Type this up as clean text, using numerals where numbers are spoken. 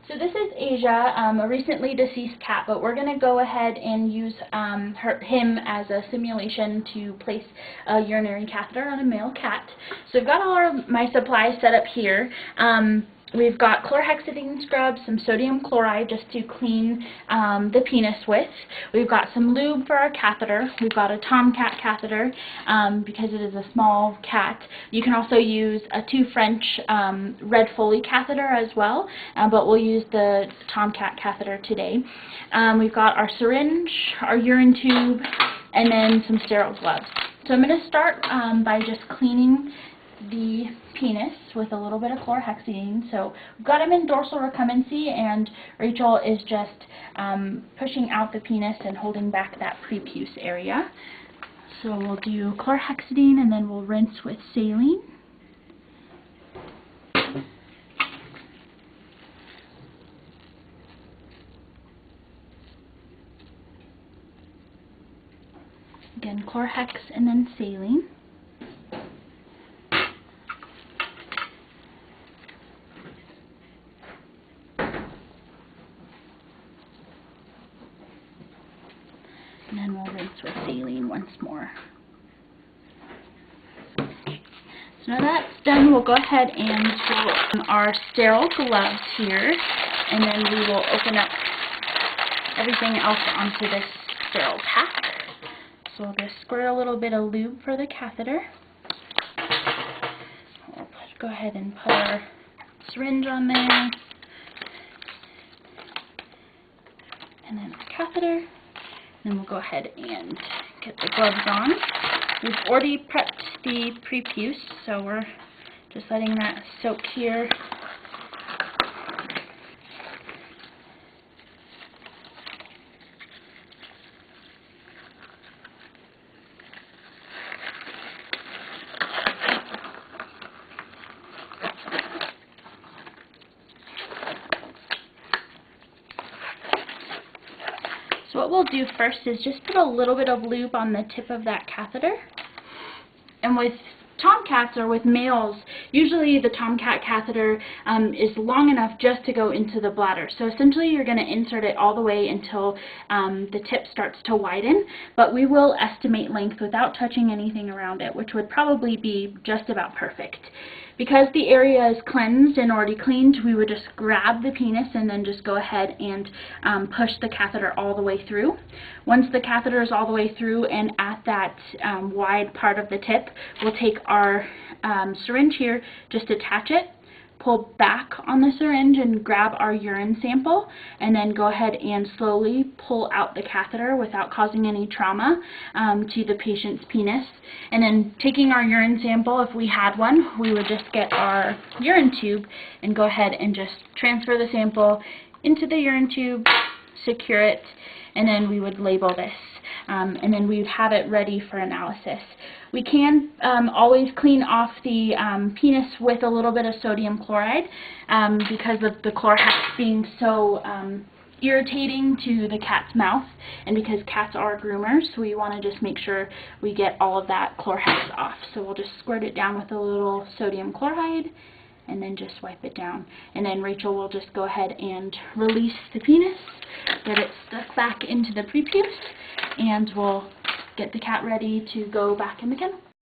So this is Asia, a recently deceased cat, but we're going to go ahead and use him as a simulation to place a urinary catheter on a male cat. So I've got all of my supplies set up here. We've got chlorhexidine scrub, some sodium chloride just to clean the penis with. We've got some lube for our catheter. We've got a tomcat catheter because it is a small cat. You can also use a 2 French red Foley catheter as well, but we'll use the tomcat catheter today. We've got our syringe, our urine tube, and then some sterile gloves. So I'm going to start by just cleaning the penis with a little bit of chlorhexidine. So we've got him in dorsal recumbency, and Rachel is just pushing out the penis and holding back that prepuce area. So we'll do chlorhexidine and then we'll rinse with saline. Again, chlorhex and then saline. And then we'll rinse with saline once more. So now that's done, we'll go ahead and pull our sterile gloves here, and then we will open up everything else onto this sterile pack. So we'll just squirt a little bit of lube for the catheter. We'll go ahead and put our syringe on there, and then the catheter. Then we'll go ahead and get the gloves on. We've already prepped the prepuce, so we're just letting that soak here. So what we'll do first is just put a little bit of lube on the tip of that catheter. And with tomcats, or with males, usually the tomcat catheter is long enough just to go into the bladder. So essentially you're going to insert it all the way until the tip starts to widen, but we will estimate length without touching anything around it, which would probably be just about perfect. Because the area is cleansed and already cleaned, we would just grab the penis and then just go ahead and push the catheter all the way through. Once the catheter is all the way through and at that wide part of the tip, we'll take our syringe here, just attach it, pull back on the syringe and grab our urine sample, and then go ahead and slowly pull out the catheter without causing any trauma to the patient's penis. And then taking our urine sample, if we had one, we would just get our urine tube and go ahead and just transfer the sample into the urine tube, secure it, and then we would label this. And then we would have it ready for analysis. We can always clean off the penis with a little bit of sodium chloride because of the chlorhex being so irritating to the cat's mouth, and because cats are groomers, we want to just make sure we get all of that chlorhex off. So we'll just squirt it down with a little sodium chloride and then just wipe it down. And then Rachel will just go ahead and release the penis, get it stuck back into the prepuce, and we'll get the cat ready to go back in the kennel.